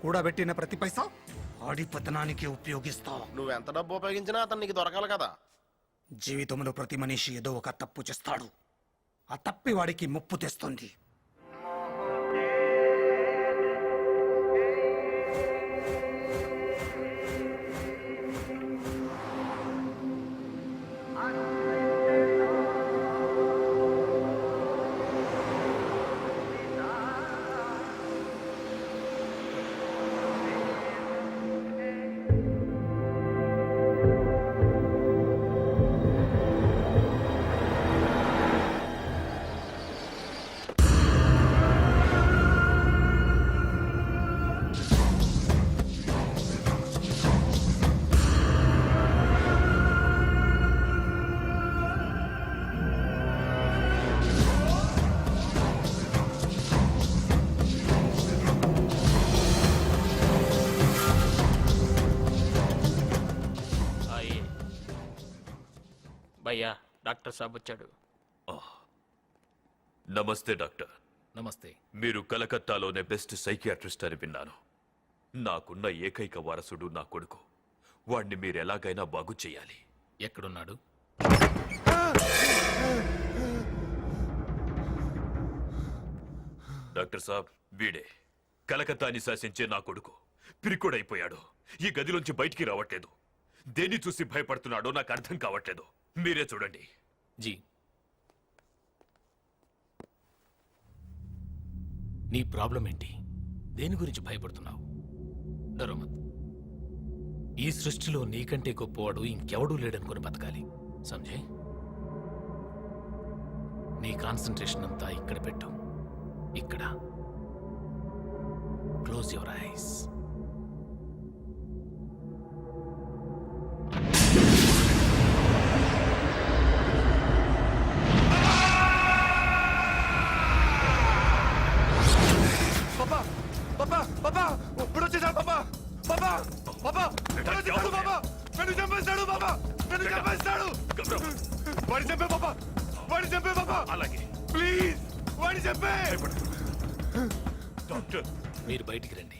కూడబెట్టిన ప్రతి పైసా ఆడి పతనానికి ఉపయోగిస్తా. నువ్వెంత డబ్బు ఉపయోగించినా అతను నీకు దొరకాలి కదా. జీవితంలో ప్రతి మనిషి ఏదో ఒక తప్పు చేస్తాడు. ఆ తప్పి వాడికి ముప్పు తెస్తుంది. భయ్యా డాక్టర్ సాబ్ వచ్చాడు. నమస్తే డాక్టర్. నమస్తే. మీరు కలకత్తాలోనే బెస్ట్ సైకియాట్రిస్ట్ అని విన్నాను. నాకున్న ఏకైక వారసుడు నా కొడుకు. వాణ్ణి మీరు ఎలాగైనా బాగు చేయాలి. ఎక్కడున్నాడు? డాక్టర్ సాబ్, వీడే కలకత్తాని శాసించే నా కొడుకు. పిరికుడైపోయాడు. ఈ గదిలోంచి బయటికి రావట్లేదు. దేన్ని చూసి భయపడుతున్నాడో నాకు అర్థం కావట్లేదు. మీరే చూడండి. జీ, నీ ప్రాబ్లం ఏంటి? దేని గురించి భయపడుతున్నావు? డరోమత్, ఈ సృష్టిలో నీకంటే గొప్పవాడు ఇంకెవడూ లేడనుకుని బతకాలి. సంజయ్, నీ కాన్సంట్రేషన్ అంతా ఇక్కడ పెట్టు. ఇక్కడ. Close your eyes. మీరు బయటికి రండి.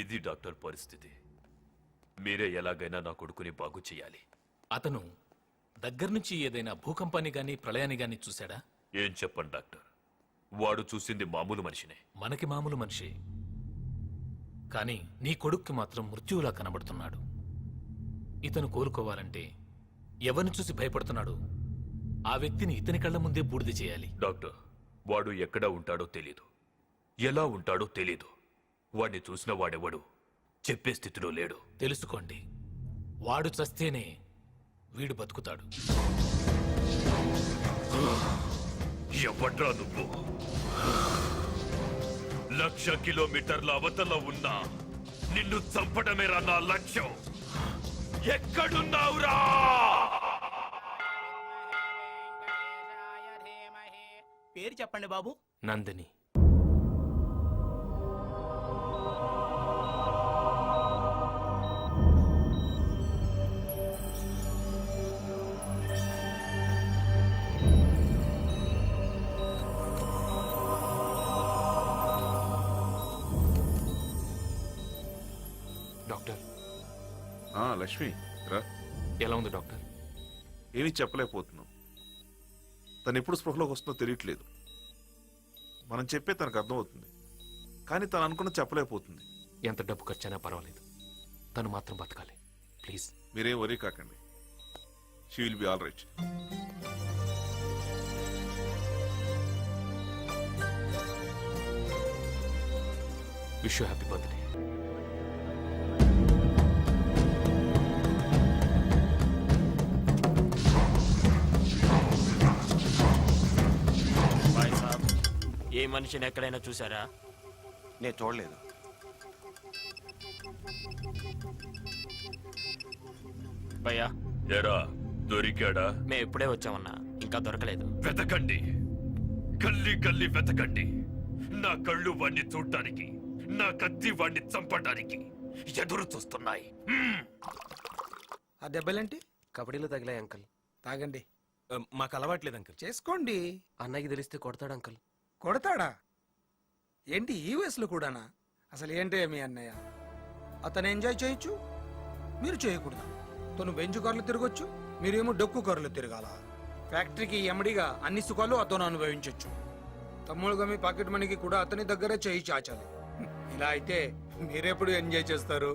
ఇది డాక్టర్ పరిస్థితి. మీరే ఎలాగైనా నా కొడుకుని బాగు చేయాలి. అతను దగ్గర నుంచి ఏదైనా భూకంపాన్ని గాని ప్రళయాన్ని గాని చూశాడా? ఏం చెప్పండి డాక్టర్, వాడు చూసింది మామూలు మనిషినే. మనకి మామూలు మనిషి, కానీ నీ కొడుక్కి మాత్రం మృత్యువులా కనబడుతున్నాడు. ఇతను కోలుకోవాలంటే ఎవరిని చూసి భయపడుతున్నాడు ఆ వ్యక్తిని ఇతని కళ్ళ ముందే బూడిద చేయాలి. డాక్టర్, వాడు ఎక్కడ ఉంటాడో తెలీదు, ఎలా ఉంటాడో తెలీదు. వాడిని చూసిన వాడెవడు చెప్పే స్థితిలో లేడు. తెలుసుకోండి, వాడు చస్తేనే వీడు బతుకుతాడు. ఎవడ్రా నువ్వు? 1,00,000 కిలోమీటర్ల అవతల ఉన్నా నిన్ను చంపడమేరా నా లక్ష్యం. ఎక్కడున్నావురా? పేరు చెప్పండి బాబు. నందిని. డాక్టర్. లక్ష్మి రా. ఎలా ఉంది డాక్టర్? ఏమీ చెప్పలేకపోతున్నాం. తను ఎప్పుడు స్పృహలోకి వస్తుందో తెలియట్లేదు. మనం చెప్పే తనకు అర్థమవుతుంది, కానీ తను అనుకున్న చెప్పలేకపోతుంది. ఎంత డబ్బు ఖర్చైనా పర్వాలేదు, తను మాత్రం బతకాలి. ప్లీజ్ మీరేం వరీ కాకండి. She will be all right. Wish you happy birthday. ఏ మనిషిని ఎక్కడైనా చూసారా? నేను చూడలేదు. భయ్యా, ఎరా దొరికాడా? మేము ఇప్పుడే వచ్చామన్నా, ఇంకా దొరకలేదు. వెతకండి, గల్లీ గల్లీ వెతకండి. నా కళ్ళు వాణ్ణి చూడ్డానికి, నా కత్తి వాణ్ణి చంపడానికి ఎదురు చూస్తున్నాయి. ఆ దెబ్బలేంటి? కబడ్డీలో తగిలాయి అంకల్. తాగండి. మాకు అలవాట్లేదు అంకల్. చేసుకోండి. అన్నయ్యకి తెలిస్తే కొడతాడు అంకల్. కొడతాడా? ఏంటి ఈ వయసులో కూడానా? అసలు ఏంటి మీ అన్నయ్య? అతను ఎంజాయ్ చేయొచ్చు, మీరు చేయకూడదు. తను బెంచు కార్లు తిరగొచ్చు, మీరేమో డొక్కు కార్లు తిరగాల. ఫ్యాక్టరీకి ఎమ్మడిగా అన్ని సుఖాలు అతను అనుభవించవచ్చు. తమ్ముడుగా మీ పాకెట్ మనీకి కూడా అతని దగ్గరే చేయి చాచాలి. ఇలా అయితే మీరెప్పుడు ఎంజాయ్ చేస్తారు?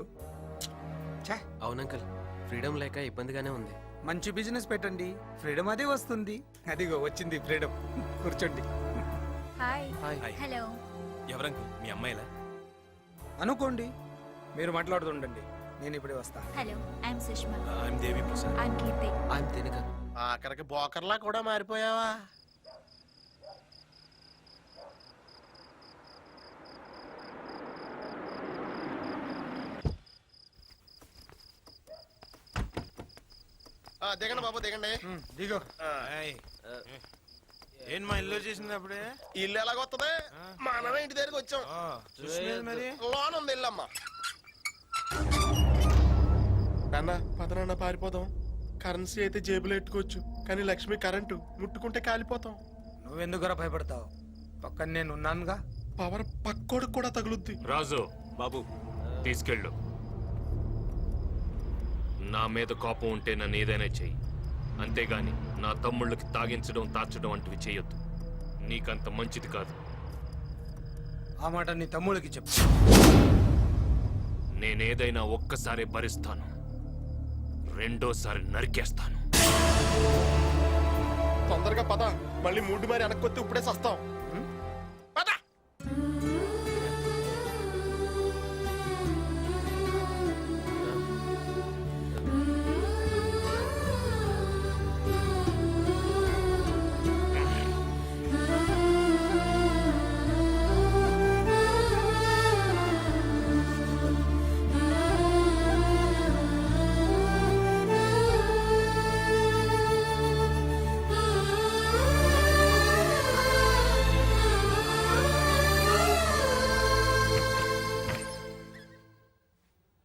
ఛే, అవును అంకుల్, ఫ్రీడమ్ లేక ఇబ్బందిగానే ఉంది. మంచి బిజినెస్ పెట్టండి, ఫ్రీడమ్ అదే వస్తుంది. అదిగో వచ్చింది ఫ్రీడమ్. కూర్చోండి. Hi hi. హలో ఎవరంకు మీ అమ్మాయిలా? అనుకోండి, మీరు మాట్లాడుతుండండి, నేను ఇప్పుడే వస్తా. Hello I'm Sushma. I'm Devi Prasad. I'm Keerthi. ఆయన తినక ఆఖరికి బోకర్లా కూడా మారిపోయావా? దిగండి బాబు దిగండి. దిగో. ఏంటి మా ఇల్లు చేసింది అప్పుడే? ఇల్లు ఎలాగొత్తది? మనమే ఇంటి దగ్గరికి వచ్చాం. చూసుకోలేదు మరి. లోన్ ఉంది ఇల్లమ్మా. నాన్న పదనాన్న పారిపోదాం. కరెన్సీ అయితే జేబులో ఎట్టుకోవచ్చు, కానీ లక్ష్మి కరెంటు ముట్టుకుంటే కాలిపోతాం. నువ్వెందుకురా భయపడతావు? పక్కన నేను ఉన్నానుగా. పవర్ పక్కోడికి కూడా తగులుద్ది. రాజు బాబు తీసుకెళ్ళు. నా మీద కోపం ఉంటే నన్ను ఏదైనా చెయ్యి, అంతేగాని నా తమ్ముళ్ళకి తాగించడం తాచడం వంటివి చేయొద్దు. నీకంత మంచిది కాదు. ఆ మాట నీ తమ్ముడికి చెప్పు. నేనేదైనా ఒక్కసారి భరిస్తాను, రెండోసారి నరికేస్తాను. తొందరగా పద, మళ్ళీ మూడు మరి వెనక్కొత్తి ఇప్పుడే సస్తాం. పద.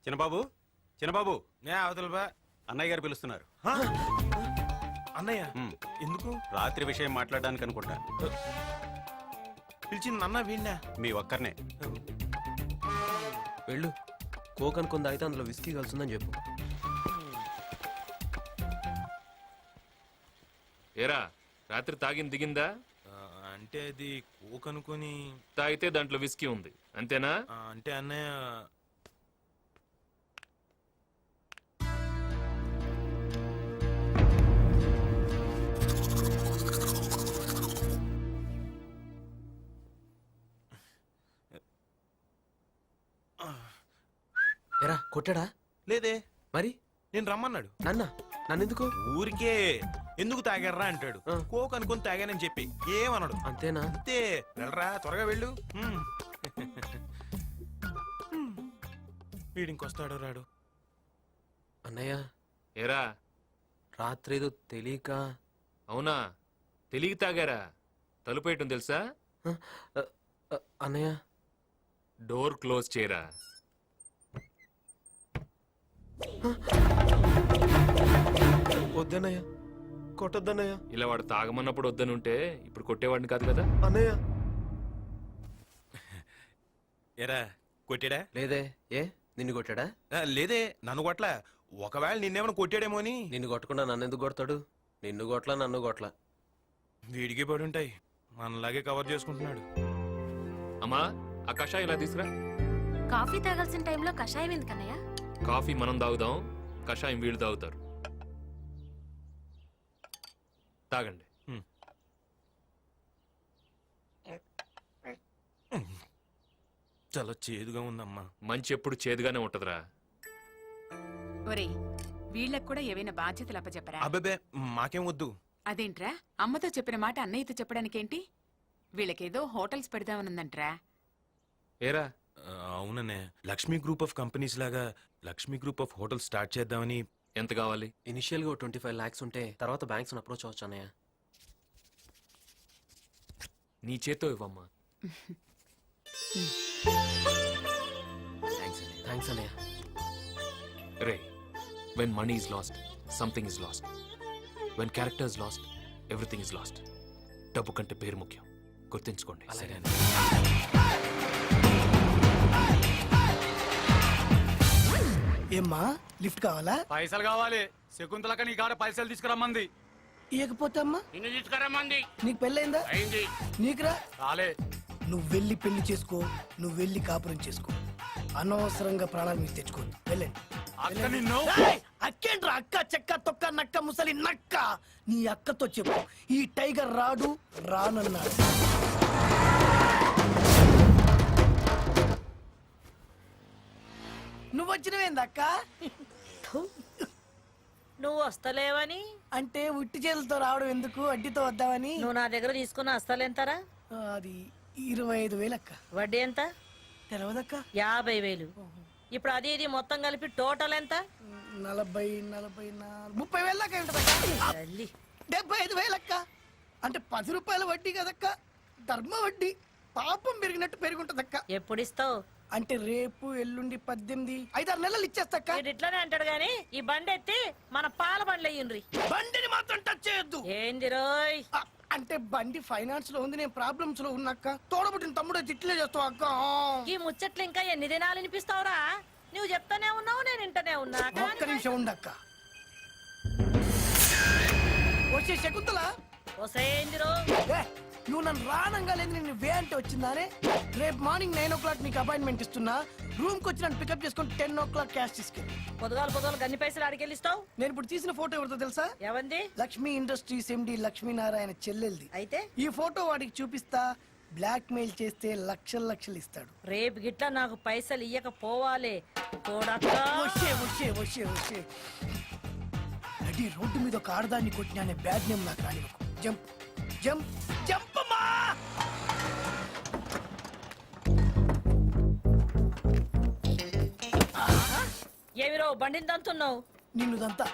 చిన్నబాబు, చిన్నబాబు, నే అవతల బా. అన్నయ్య గారు పిలుస్తున్నారు. అన్నయ్య ఉమ్, ఎందుకు రాత్రి విషయం మాట్లాడడానికి అనుకుంటా. పిలిచింది? అన్న వీణ్ణా? మీ ఒక్కరినే. వెళ్ళు. కోక్ అనుకుంది అయితే అందులో విస్కీ కలుస్తుందని చెప్పు. ఏరా, రాత్రి తాగింది దిగిందా? అంటే అది కోక్ అనుకొని. తాగితే దాంట్లో విస్కీ ఉంది, అంతేనా? అంటే అన్నయ్య ఎరా కొట్టాడా? లేదే. మరి నేను రమ్మన్నాడు. నన్నెందుకు? ఊరికే ఎందుకు తాగారా అంటాడు. ఆ. కోక్ అనుకొని తాగానని చెప్పి ఏమన్నాడు. అంతేనా? అంతే. వెళ్ళరా, త్వరగా వెళ్ళు. వీడింకొస్తాడో రాడు. అన్నయ్య, ఏరా, రాత్రి ఏదో తెలియక. అవునా? తెలిగి తాగారా? తలుపేయటం తెలుసా? అన్నయ్య, డోర్ క్లోజ్ చేయరా. వద్దన్నయ్య, కొట్టొద్దన్నయ్య. ఇలా వాడు తాగమన్నప్పుడు వద్దని ఉంటే ఇప్పుడు కొట్టేవాడిని కాదు కదా. అన్నయ్య. ఎరా కొట్టాడా? లేదే. ఏ నిన్ను కొట్టాడా? లేదే, నన్ను కొట్ల. ఒకవేళ నిన్నేమైనా కొట్టాడేమో అని. నిన్ను కొట్టకుండా నన్ను ఎందుకు కొడతాడు? నిన్ను కొట్లా, నన్ను కొట్లా. వీడికి పడి ఉంటాయి, మనలాగే కవర్ చేసుకుంటున్నాడు. అమ్మా, ఆ కషాయం ఇలా తీసురా. కాఫీ తాగాల్సిన టైంలో కషాయం ఎందుకన్నయ్య? కాఫీ మనం తాగుదాం, కషాయం వీళ్ళు తాగుతారు. తాగండి. చాలా చేదుగా ఉందమ్మా. మంచి ఎప్పుడు చేదుగానే ఉంటదిరా. ఒరేయ్, వీళ్ళకు కూడా ఏవైనా బాధ్యతలు అప్పచెప్పరా? అబ్బే మాకేం వద్దు. అదేంట్రా, అమ్మతో చెప్పిన మాట అన్నయ్యతో చెప్పడానికేంటి? వీళ్ళకేదో హోటల్స్ పెడదామనుందంట్రా. ఏరా, అవుననే, లక్ష్మీ గ్రూప్ ఆఫ్ కంపెనీస్ లాగా Lakshmi group of hotel start చేద్దామని. ఎంత కావాలి? ఇనిషియల్ గా 25 lakhs ఉంటే తర్వాత బ్యాంక్స్ అప్రోచ్ అవ్వచ్చు అన్నయ్య. నీ చేత్తో ఇవ్వమ్మా. థ్యాంక్స్ అన్నయ్య. రే, when money is lost, something is lost. When character is lost, everything is lost. డబ్బు కంటే పేరు ముఖ్యం, గుర్తుంచుకోండి. అలాగే. ఏమ్మా లిఫ్ట్ కావాలా? పైసలు కావాలి. శకుంతలక నీ కాడ పైసలు తీసుకురమ్మంది. ఇవ్వకపోతే అమ్మా నిన్ను తీసుకురమ్మంది. నీకు పెళ్ళైందా? అయింది. నీకురా? రాలే. నువ్వు వెళ్ళి పెళ్లి చేసుకో, నువ్వు వెళ్ళి కాపురం చేసుకో. అనవసరంగా ప్రాణాలు మీకు తెచ్చుకోవద్దు. వెళ్ళండి. అక్క నిన్ను. ఏయ్! అక్కేంట్రా అక్క చెక్క తొక్క నక్క ముసలి నక్క. నీ అక్కతో చెప్పు ఈ టైగర్ రాడు రానన్నాడు. నువ్వు వచ్చినవేందక్క? నువ్వు వస్తలేవని అంటే ఉట్టి చేతులతో రావడం ఎందుకు, అడ్డితో వద్దామని. నువ్వు నా దగ్గర తీసుకున్న వస్తలేంతరా? అది 25,000 అక్క. వడ్డీ ఎంత? తెలవదక్క. 50,000. ఇప్పుడు అది ఇది మొత్తం కలిపి టోటల్ ఎంత? 30,000 దాకా ఉంటదక్క. 75,000 అక్క. అంటే 10 రూపాయల వడ్డీ కదక్క, ధర్మ వడ్డీ. పాపం పెరిగినట్టు పెరుగుంటదక్క. ఎప్పుడు ఇస్తావు? అంటే రేపు ఎల్లుండి 18 5-6 నెలలు ఇచ్చేస్తాక్క. వీడు ఇట్లానే అంటాడు గాని ఈ బండి ఎత్తి మన పాల బండ్లు అయ్యిండ్రి. బండిని మాత్రం టచ్ చేయొద్దు. ఏంది రోయ్? అంటే బండి ఫైనాన్స్ లో ఉంది, నేను ప్రాబ్లమ్స్ లో ఉన్నాక్క. తోడబుట్టిన తమ్ముడు తిట్లే చేస్తావు అక్క. ఈ ముచ్చట్లు ఇంకా ఎన్ని దినాలు వినిపిస్తావురా? నువ్వు చెప్తానే ఉన్నావు, నేను వింటనే ఉన్నా. ఒక్క నిమిషం ఉండక్క. వచ్చే శకుంతల. వసేంది రో? నువ్వు నన్ను రానంగా లేదు, నేను వే అంటే వచ్చిందానే. రేపు మార్నింగ్ 9 o'clock నీకు అపాయింట్మెంట్ ఇస్తున్నా. రూమ్ కి వచ్చి నన్ను పికప్ చేసుకుని 10 o'clock క్యాష్ తీసుకెళ్ళి. పొద్దుగాలు గన్ని పైసలు అడికెళ్ళిస్తావు? నేను ఇప్పుడు తీసిన ఫోటో ఎవరితో తెలుసా? ఎవంది? లక్ష్మీ ఇండస్ట్రీస్ ఎండి లక్ష్మీనారాయణ చెల్లెల్ది. అయితే ఈ ఫోటో వాడికి చూపిస్తా, బ్లాక్ మెయిల్ చేస్తే లక్షలు ఇస్తాడు. రేపు గిట్లా నాకు పైసలు ఇయ్యకపోవాలి. అడి రోడ్డు మీద ఒక ఆడదాన్ని కొట్టిన అనే బ్యాడ్ నేమ్ నాకు రానివ్వకు. జంప్ జంప్ జంప్ అమ్మా. ఏమిరో బండిని దంతున్నావు? నిన్నుదంతా.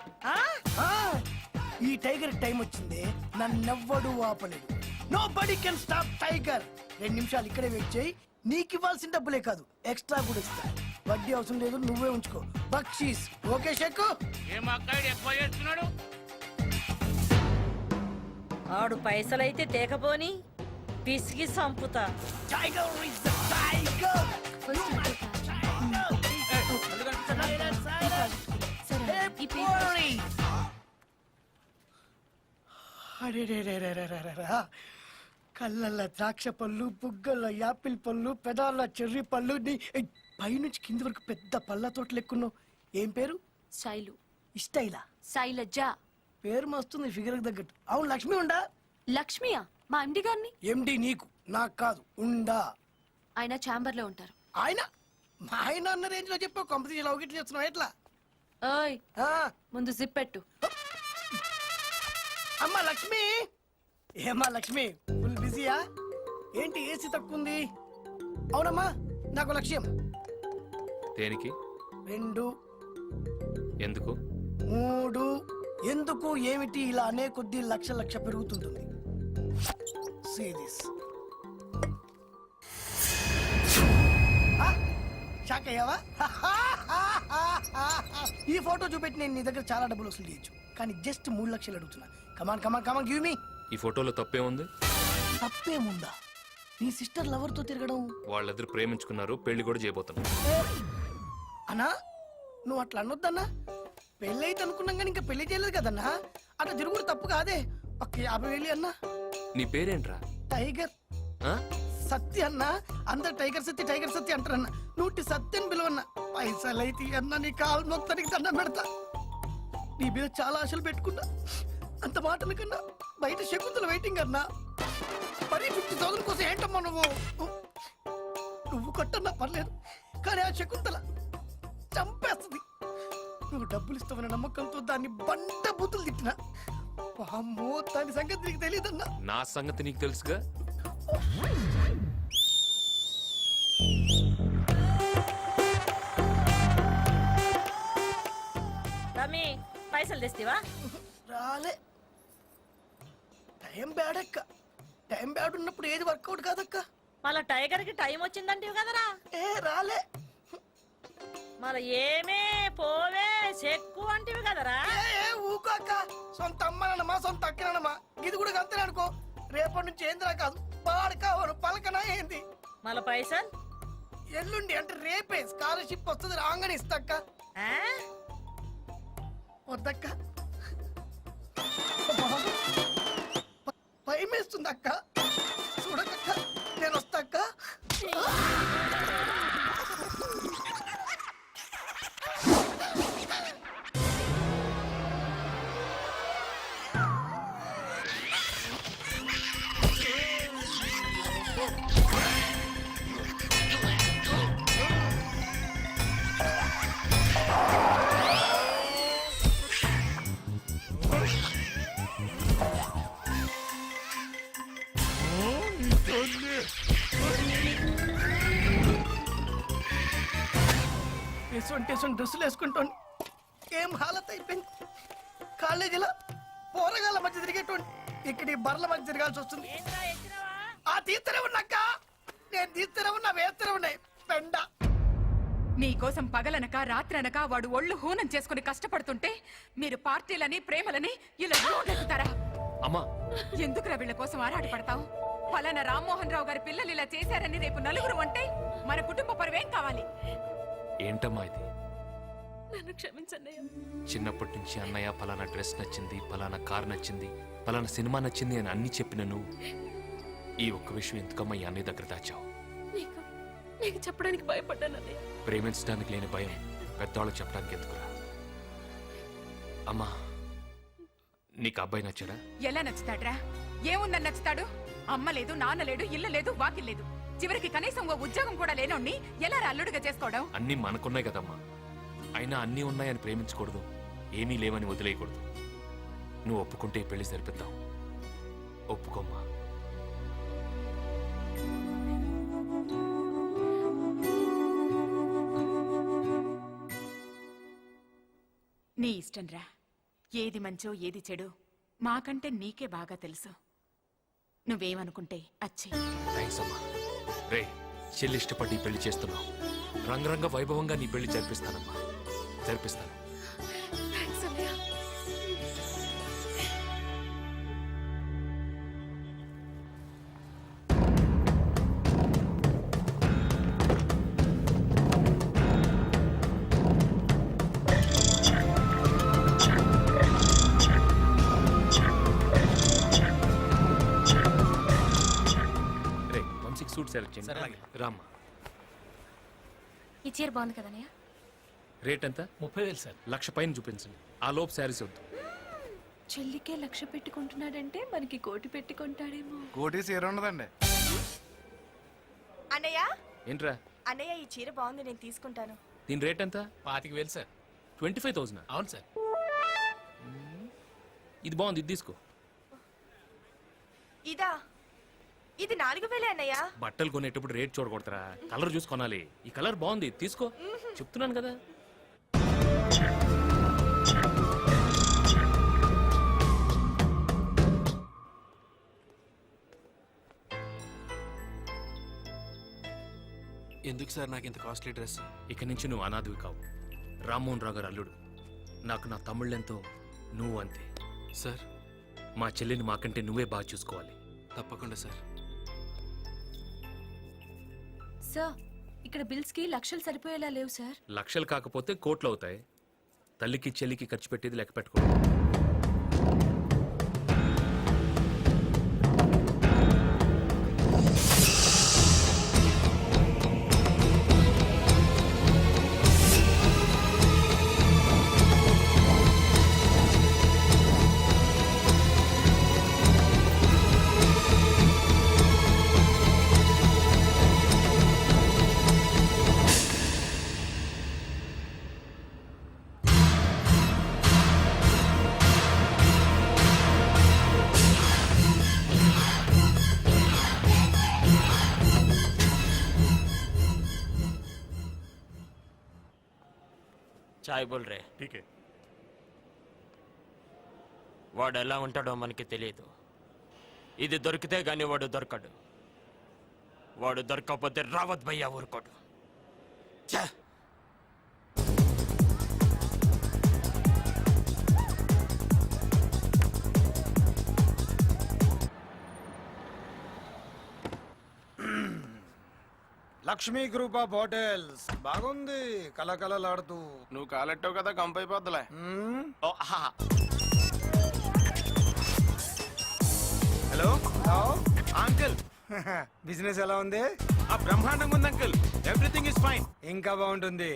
ఈ టైగర్ టైం వచ్చింది, నన్నెవ్వడు ఆపలేడు. Nobody can stop tiger. 2 నిమిషాలు ఇక్కడే వెయిట్ చేయి. నీకు ఇవ్వాల్సిన డబ్బులే కాదు, ఎక్స్ట్రా కూడా ఇస్తా. వడ్డీ అవసరం లేదు, నువ్వే ఉంచుకో. బక్షీస్. ఓకే షెక్కు? ఏం అక్కాడు ఎక్కువ చేస్తున్నాడు? ఆడు పైసలైతే తేకపోని పిసికి సంపుతా. Tiger is the tiger. కళ్ళల్లో ద్రాక్ష పళ్ళు, బుగ్గల్లో యాపిల్ పళ్ళు, పెదాల్లో చెర్రీ పళ్ళు. పైనుంచి కింది వరకు పెద్ద పళ్ళ తోటలు ఎక్కున్నావు. ఏం పేరు? శైలు. ఇష్టైలా? శైలజ. పేరు మస్తుంది, ఫిగర్ తగ్గట్టు. అవును, లక్ష్మి ఉండా? లక్ష్మియా? మా ఎండి గారిని. ఎండి నీకు, నాకు కాదు. ఉండా. ఆయన ఛాంబర్ లో ఉంటారు. ఆయన మా ఆయన అన్న రేంజ్ లో చెప్పావు. కంపెనీ లవ్ చేస్తున్నావు ఎట్లా? ఓయ్ ముందు జిప్ పెట్టు. అమ్మా లక్ష్మి. ఏమా లక్ష్మి, ఫుల్ బిజీయా ఏంటి? ఏసీ తక్కువ ఉంది. అవునమ్మా, నాకు లక్ష్యం. దేనికి? 2 ఎందుకు? 3 ఎందుకు ఏమిటి? ఇలా అనే కొద్దీ లక్ష పెరుగుతుంటుంది. See this. షాక్ అయ్యావా? ఈ ఫోటో చూపెట్టి నేను నీ దగ్గర చాలా డబ్బులు వసూలు చేయొచ్చు, కానీ జస్ట్ 3 లక్షలు అడుగుతున్నా. Come on give me. ఈ ఫోటోలో తప్పే ఉంది. తప్పేముందా? నీ సిస్టర్ లవర్ తో తిరగడం. వాళ్ళిద్దరు ప్రేమించుకున్నారు, పెళ్లి కూడా చేయబోతున్నారు. అన్నా నువ్వు అట్లా అనొద్దన్నా. పెళ్ళి అయితే అనుకున్నాం కానీ ఇంకా పెళ్లి చేయలేదు కదన్నా. అట్లా తిరుగుడు తప్పు కాదే. ఒక 50,000 అన్నా. నీ పేరేంట్రా? టైగర్ సత్య అన్నా. అందరు టైగర్ సత్య అంటారన్నా. నూటి సత్యని పిలువన్నా. పైసలైతే అన్నా నీ కాలు మొత్తానికి దండం పెడతా. నీ మీద చాలా ఆశలు పెట్టుకున్నా. అంత మాటల కన్నా బయట శకుంతల వెయిటింగ్ అన్నా. మరి 50,000 కోసం ఏంటమ్మా నువ్వు కొట్టన్నా పర్లేదు, కానీ ఆ శకుంతల చంపేస్తుంది. నువ్వు డబ్బులు ఇస్తావన్న నమ్మకంతో దాన్ని బండ బూతులు తిట్టినా. అమ్మో, దాని సంగతి నీకు తెలియదన్నా. నా సంగతి నీకు తెలుసుగా. రమి పైసలు తెస్తావా? రాలే. టైం బ్యాడ్ అక్క. టైం బ్యాడ్ ఉన్నప్పుడు ఏది వర్కౌట్ కాదక్క. మళ్ళా టైగర్ కి టైం వచ్చిందంటివి కదరా? రాలే. మళ్ళా ఏమే పోవే చెక్కు అంటివి కదరా? ఊకోక్క. సొంత అమ్మనమ్మా, సొంత అక్కనమ్మా. ఇది కూడా అంతే అనుకో. రేపటి నుంచి ఏందిరా కాదు, పాడు కావాలి పలకనా ఏంది. మళ్ళా పైసలు ఎల్లుండి అంటే రేపే స్కాలర్షిప్ వస్తుంది రాగానే ఇస్తాక్క. ఆ? వద్దక్క, భయమేస్తుంది అక్క. చూడకక్క, నేను వస్తాక్క. ఎటువంటి డ్రెస్సులు వేసుకుంటాను ఏం హాలత్ అయిపోయింది. కాలేజీలో పోరగాళ్ళ మధ్య తిరిగేటువంటి ఇక్కడ ఈ బర్ల మధ్య తిరగాల్సి వస్తుంది. ఏంట్రా ఎక్కినావా? ఆ తీస్తూనే ఉన్నాక నేను తీస్తూనే ఉన్నా, వేస్తూనే ఉన్నాయి పెండ. నీకోసం పగలనక రాత్రనక వాడు ఒళ్ళు హూనం చేసుకుని కష్టపడుతుంటే మీరు పార్టీలని ప్రేమలని ఇలా రోడ్లెక్కుతారా? అమ్మా ఎందుకురా వీళ్ళ కోసం ఆరాటపడతావు? ఫలానా రామ్మోహన్ రావు గారి పిల్లలు ఇలా చేశారని రేపు నలుగురు అంటే మన కుటుంబ పరువేం కావాలి? ఏంటమ్మా ఇది? నన్ను క్షమించన్నయ్య. చిన్నప్పటి నుంచి అన్నయ్య పలానా డ్రెస్ నచ్చింది, పలానా కార్ నచ్చింది, పలానా సినిమా నచ్చింది అని అన్ని చెప్పిన నువ్వు ఈ ఒక్క విషయం ఎందుకమ్మా ఈ అన్నయ్య దగ్గర దాచావు? నీకు చెప్పడానికి భయపడ్డానన్నయ్య. ప్రేమించడానికి లేని భయం పెద్దవాళ్ళు చెప్పడానికి ఎందుకురా? అమ్మా నీకు అబ్బాయి నచ్చాడా? ఎలా నచ్చుతాడ్రా? ఏముందని నచ్చుతాడు? అమ్మ లేదు, నాన్న లేడు, ఇల్లు లేదు, వాకిల్ లేదు. చివరికి కనీసం ఓ ఉద్యోగం కూడా లేనోడిని ఎలా అల్లుడిగా చేసుకోవడం? అన్నీ మనకున్నాయి కదమ్మా. అయినా అన్నీ ఉన్నాయని ప్రేమించకూడదు, ఏమీ లేవని వదిలేయకూడదు. నువ్వు ఒప్పుకుంటే ఈ పెళ్లి సరిపిద్దాం. ఒప్పుకోమ్మా. నీ ఇష్టంరా. ఏది మంచో ఏది చెడు మాకంటే నీకే బాగా తెలుసు. నువ్వేమనుకుంటే అచ్చి. థ్యాంక్స్ అమ్మా. రే చెల్లి ఇష్టపడి ఈ పెళ్లి చేస్తున్నావు. రంగరంగ వైభవంగా నీ పెళ్లి జరిపిస్తానమ్మా, జరిపిస్తాను. థాంక్స్ అన్నయ్య. రే 16 సూట్ సెలెక్ట్ చేయండి. రామ్మా. ఈ చీర బాగుంది కదన్నయ్య. రేట్ ఎంత? 30,000 సార్. 1,00,000 పైన చూపించండి. ఆ లోపు శారీస్ వద్దు. చెల్లికే 1,00,000 పెట్టుకుంటున్నాడంటే మనకి 1,00,000 పెట్టుకుంటాడేమో. కోటి చీర ఉండదండి. అన్నయ్య ఏంట్రా అన్నయ్య ఈ చీర బాగుంది, నేను తీసుకుంటాను. దీని రేట్ ఎంత? 25,000 సార్. 25,000. అవును సార్. ఇది బాగుంది, ఇది తీసుకో. ఇదా? ఇది 4,000 అన్నయ్య. బట్టలు కొనేటప్పుడు రేట్ చూడకూడదురా, కలర్ చూసి కొనాలి. ఈ కలర్ బాగుంది, తీసుకో. చెప్తున్నాను కదా. ఎందుకు సార్ నాకు ఇంత కాస్ట్లీ డ్రెస్? ఇక నుంచి నువ్వు అనాథవి కావు. రామ్మోహన్ రావు గారు అల్లుడు. నాకు నా తమ్ముళ్ళెంతో నువ్వు అంతే. సార్ మా చెల్లిని మాకంటే నువ్వే బాగా చూసుకోవాలి. తప్పకుండా సార్. సార్, ఇక్కడ బిల్స్ కి 1,00,000 సరిపోయేలా లేవు సార్. లక్షలు కాకపోతే కోట్లు అవుతాయి. తల్లికి చెల్లికి ఖర్చు పెట్టేది లెక్క పెట్టుకో. చాయ్ బోల్ రే. వాడు ఎలా ఉంటాడో మనకి తెలియదు. ఇది దొరికితే గాని వాడు దొరకడు. వాడు దొరకకపోతే రావత్ భయ్యా ఊరుకోడు. ఛే! లక్ష్మీ గ్రూప్ ఆఫ్ హోటల్స్ బాగుంది, కలకలలాడుతూ. నువ్వు కాలెట్టావు కదా కంపైపోద్దులే. మ్మ్. హలో హలో అంకుల్, బిజినెస్ ఎలా ఉంది? ఆ బ్రహ్మాండంగా ఉంది అంకుల్. Everything is fine. ఇంకా బాగుంటుంది.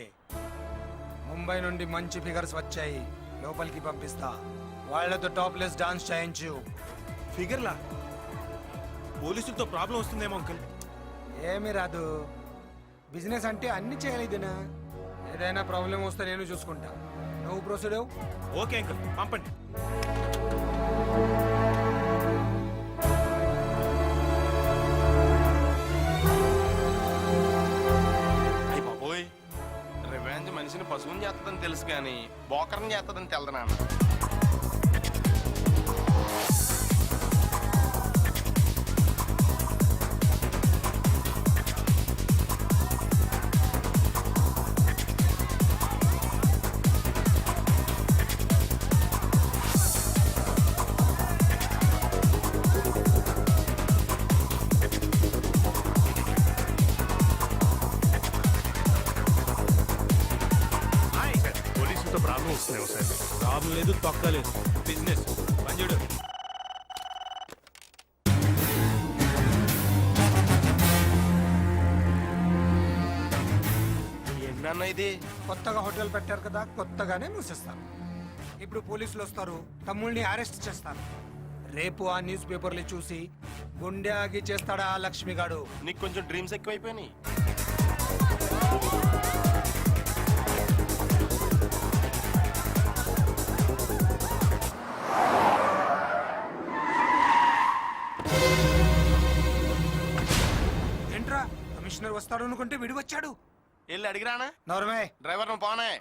ముంబై నుండి మంచి ఫిగర్స్ వచ్చాయి, లోపలికి పంపిస్తా. వాళ్ళతో టాప్లెస్ డాన్స్ చేయించు. ఫిగర్లా పోలీసులతో ప్రాబ్లం వస్తుందేమో అంకుల్. ఏమీ రాదు, బిజినెస్ అంటే అన్ని చేయలేదునా. ఏదైనా ప్రాబ్లం వస్తే నేను చూసుకుంటా, నువ్వు ప్రొసీడ్ అవ్వు. ఓకే అంకుల్, పంపండి. అయ్యి బాబోయ్, రివెంజ్ మనిషిని పశువుని చేస్తుందని తెలుసు కానీ బోకర్ని చేస్తుందని తెలదు నాన్న. పోలీసులతో ప్రాబ్లం వస్తున్నాయి సార్. ప్రాబ్లం లేదు, తొక్కలేదు. బిజినెస్ పంజుడు. ఏంటన్నా ఇది? కొత్తగా హోటల్ పెట్టారు కదా, కొత్తగానే మూసేస్తారు. ఇప్పుడు పోలీసులు వస్తారు, తమ్ముళ్ళని అరెస్ట్ చేస్తారు. రేపు ఆ న్యూస్ పేపర్లు చూసి గుండె ఆగి చేస్తాడా ఆ లక్ష్మిగాడు. నీకు కొంచెం డ్రీమ్స్ ఎక్కువైపోయినాయి. ఏంట్రా కమిషనర్ వస్తాడు అనుకుంటే విడి వచ్చాడు. వెళ్ళి అడిగిరానా? నోరమే. డ్రైవర్ నువ్వు పోనే.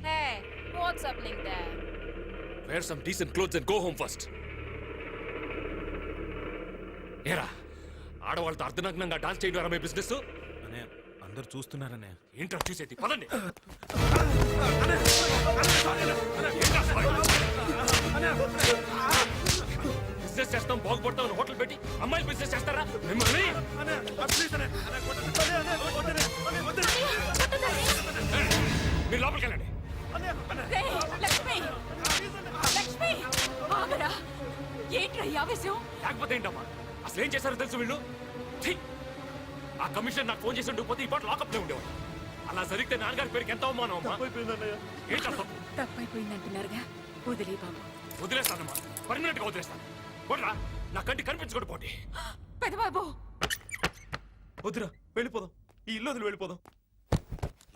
Hey, what's happening there? Wear some decent clothes and go home first. ఏరా, ఆడవాళ్ళతో అర్ధనగ్నంగా డాన్స్ చేయడం మీ బిజినెస్? అనే అందరు చూస్తున్నారనే. ఏంట్రా చూసేది? పదండి. బిజినెస్ చేస్తాం, బాగుపడతాం, హోటల్ పెట్టి అమ్మాయిలు బిజినెస్ చేస్తారా మిమ్మల్ని? మీరు లోపలికి వెళ్ళండి. రేయ్, లక్ష్మి లక్ష్మి ఆగరా. ఏంట్రా ఈ ఆవేశం? లేకపోతే ఏంటమ్మా, అసలు ఏం చేశారో తెలుసు వీళ్ళు? ఛీ! ఆ కమిషన్ నాకు ఫోన్ చేసి ఉండకపోతే ఈ పాట లాకప్లో ఉండేవాడు. అలా జరిగితే నాన్నగారి పేరుకి ఎంత అవమానం అమ్మా. ఏంటా తప్పు? తప్పైపోయిందంటున్నారుగా, వదిలే బాబు. వదిలేస్తానమ్మా, పర్మనెంట్ గా వదిలేస్తాను. కొట్రా, నా కంటి కనిపించకూడదు పోటీ. పెదబాబు, వద్దురా, వెళ్ళిపోదాం. ఈ ఇల్లు వదిలి వెళ్ళిపోదాం.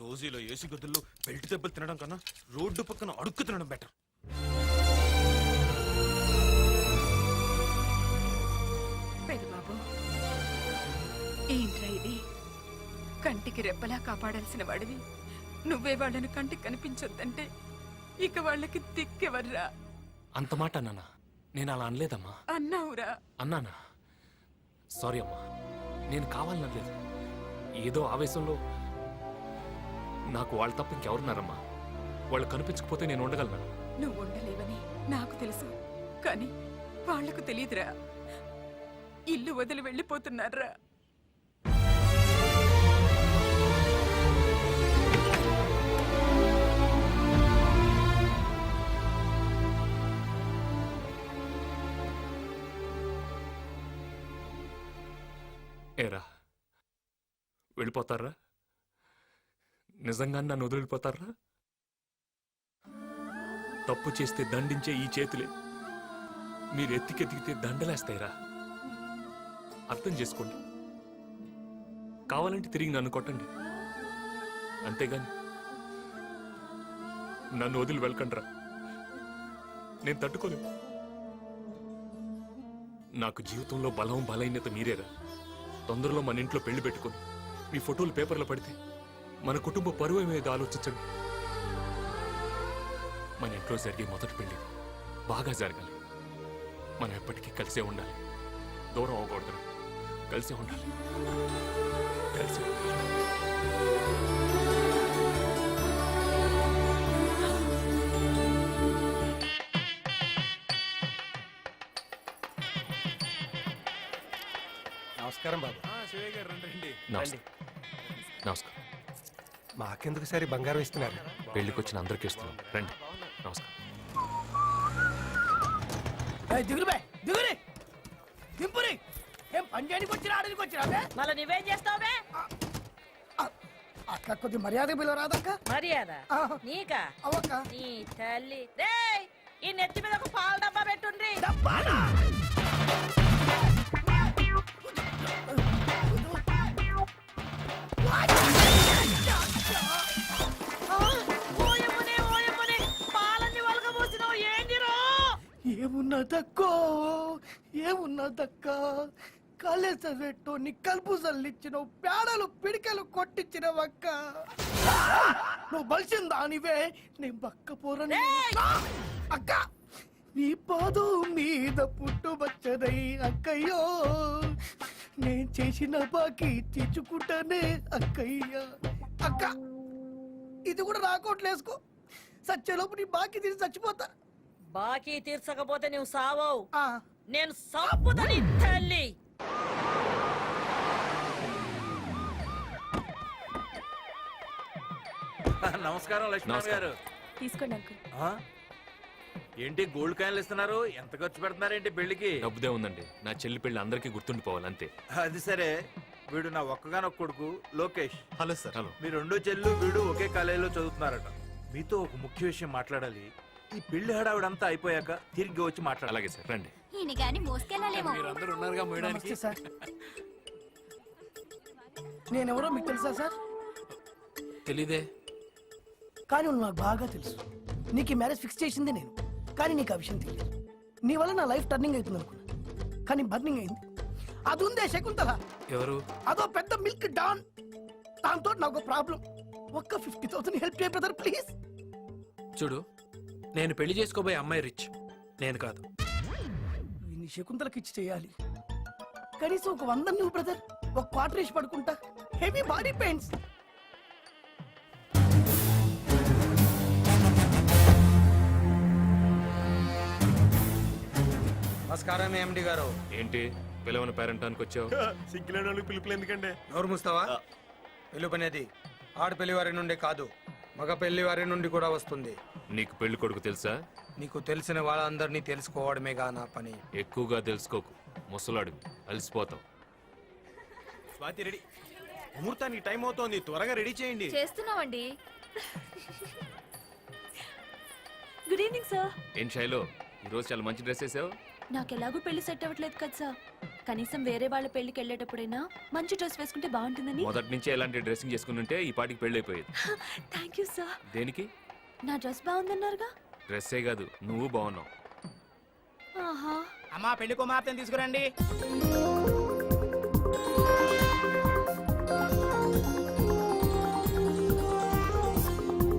రోజు ఇలా ఏసీ గదుల్లో బెల్ట్ దెబ్బలు తినడం కన్నా రోడ్డు పక్కన అడుక్కు తినడం బెటర్. పెదబాబు, ఏంట్రా ఇది? కంటికి రెప్పలా కాపాడాల్సిన వాడివి నువ్వే వాళ్ళని కంటికి కనిపించొద్దంటే ఇక వాళ్ళకి దిక్కెవర్రా? అంత మాట అన్నానా? నేను అలా అనలేదమ్మా. అన్నావురా. అన్నానా? సారీ అమ్మా, నేను కావాలనలేదు. ఏదో ఆవేశంలో. నాకు వాళ్ళు తప్ప ఇంకెవరున్నారమ్మా? వాళ్ళు కనిపించకపోతే నేను ఉండగలనా? నువ్వు ఉండలేవని నాకు తెలుసు, కానీ వాళ్లకు తెలియదురా. ఇల్లు వదిలి వెళ్ళిపోతున్నారా. ఏరా, వెళ్ళిపోతారా? నిజంగా నన్ను వదిలిపోతారా? తప్పు చేస్తే దండించే ఈ చేతులే మీరు ఎత్తికెతికితే దండలేస్తాయిరా. అర్థం చేసుకోండి. కావాలంటే తిరిగి నన్ను కొట్టండి, అంతేగాని నన్ను వదిలి వెళ్ళకండ్రా. నేను తట్టుకోలేను. నాకు జీవితంలో బలం బలహీనత మీరేరా. తొందరలో మన ఇంట్లో పెళ్లి పెట్టుకొని మీ ఫోటోలు పేపర్లో పడితే మన కుటుంబ పరువు మీద ఆలోచించండి. మన ఇంట్లో జరిగే మొదటి పెళ్లి బాగా జరగాలి. మనం ఎప్పటికీ కలిసే ఉండాలి. దూరం అవ్వకూడదు. కలిసే ఉండాలి. కలిసే ఉండాలి. నమస్కారం బాబు. నమస్కారం. నమస్కారం. మాకెందుకు సరే బంగారం ఇస్తున్నారు? పెళ్లికి వచ్చిన అందరికీ ఇస్తున్నాం. రండి. నమస్కారం. దిగురు దిగురి దింపురి. ఏం పని చేయడానికి వచ్చినా ఆడడానికి వచ్చినా మళ్ళీ నువ్వేం చేస్తావుబే? అక్క కొద్ది మర్యాద పిలవరాదక్క. మర్యాద ఆ. నీకా? అవక్క నీ తల్లి రేయ్, ఈ నెత్తి మీద ఒక పాల డబ్బా పెట్టుండ్రి. డబ్బానా? ఓయమ్మనే, ఓయమ్మనే, పాలన్నీ వలగబోసినావు, ఏందిరో? ఏమున్నదక్కో ఏమున్నదక్క? కాలేజ పెట్టోని కలుపు చల్లిచ్చినవు, పేడలు పిడికలు కొట్టించినవక్క. నువ్వు బలిసిందా నీవే? నేను బక్క పోరని. అక్క నీ పాదం మీద పుట్టుబచ్చదై అక్కయ్యో, నేను చేసిన బాకీ తెచ్చుకుంటానే అక్కయ్య. అక్క ఇది కూడా రాకోట్లేసుకో, సచ్చేలోపు నీ బాకీ తీసి చచ్చిపోతా. బాకీ తీర్చకపోతే నువ్వు సావవు, ఆ, నేను సంపుతా నీ తల్లి. నమస్కారం లక్ష్మణ్ నమస్కారం. గారు. తీసుకోండి అంకుల్. ఆ? ఏంటి గోల్డ్ కాయలు ఇస్తున్నారు? ఎంత ఖర్చు పెడుతున్నారేంటి పెళ్లికి? డబ్బుదే ఉందండి. నా చెల్లి పెళ్లి అందరికీ గుర్తుండిపోవాలి అంతే. అది సరే, వీడు నా ఒక్కగానొక్క కొడుకు లోకేష్. Hello sir. హలో. మీ రెండో చెల్లు వీడు ఒకే కాలేజీలో చదువుతున్నారట. మీతో ఒక ముఖ్య విషయం మాట్లాడాలి. ఈ పెళ్లి హడావిడంతా అయిపోయాక తిరిగి వచ్చి మాట్లాడాలి. అలాగే సార్, రండి. ఈయన గాని మోసుకెళ్ళాలేమో. నమస్తే సార్. నేనెవరో మీకు తెలుసా సార్? తెలీదే. కానీ నువ్వు నాకు బాగా తెలుసు. నీకు ఈ మ్యారేజ్ ఫిక్స్ చేసింది నేను, కానీ నీకు ఆ విషయం తెలియదు. నీ వల్ల నా లైఫ్ టర్నింగ్ అవుతుంది అనుకున్నా, కానీ బర్నింగ్ అయింది. అది ఉందే శకుంతల, ఎవరు? అదో పెద్ద మిల్క్ డాన్. దాంతో నాకు ప్రాబ్లం. ఒక్క 50,000 హెల్ప్ చేయ బ్రదర్ ప్లీజ్. చూడు, నేను పెళ్లి చేసుకోబోయే అమ్మాయి రిచ్, నేను కాదు. నీ శకుంతలకి ఇచ్చి చేయాలి. కనీసం ఒక 100 నువ్వు బ్రదర్, ఒక క్వార్టర్ వేసి పడుకుంటా. Heavy body pains. నమస్కారం ఎండి గారు. ఏంటి పిలవని పేరెంటానికి వచ్చావు? సిగ్గులేని వాళ్ళకి పిలుపులు ఎందుకండి? నోరు మూస్తావా? పిలుపనేది ఆడపెళ్లి వారి నుండి కాదు, మగ పెళ్లి వారి నుండి కూడా వస్తుంది. నీకు పెళ్లి కొడుకు తెలుసా? నీకు తెలిసిన వాళ్ళందరినీ తెలుసుకోవడమేగా నా పని. ఎక్కువగా తెలుసుకోకు, ముసలాడు అలసిపోతావు. స్వాతి రెడీ. ముహూర్తానికి టైం అవుతోంది, త్వరగా రెడీ చేయండి. చేస్తున్నామండి. Good evening sir. ఏం శైలో, ఈరోజు చాలా మంచి డ్రెస్ వేసావు. నాకు ఎలాగో పెళ్లి సెట్ అవ్వట్లేదు కదా సార్. కనీసం వేరే వాళ్ళ పెళ్లికి వెళ్ళేటప్పుడైనా మంచి డ్రెస్ వేసుకుంటే బాగుంటుందని. మొదటి నుంచే ఎలాంటి డ్రెస్సింగ్ చేసుకుని ఉంటే ఈ పాటికి పెళ్లి అయిపోయేది. Thank you sir. దేనికి? నా డ్రెస్ బాగుందన్నారుగా. డ్రెస్సే కాదు, నువ్వు బాగున్నావు. ఆహా. అమ్మా పెళ్లి కుమార్తెను తీసుకురండి.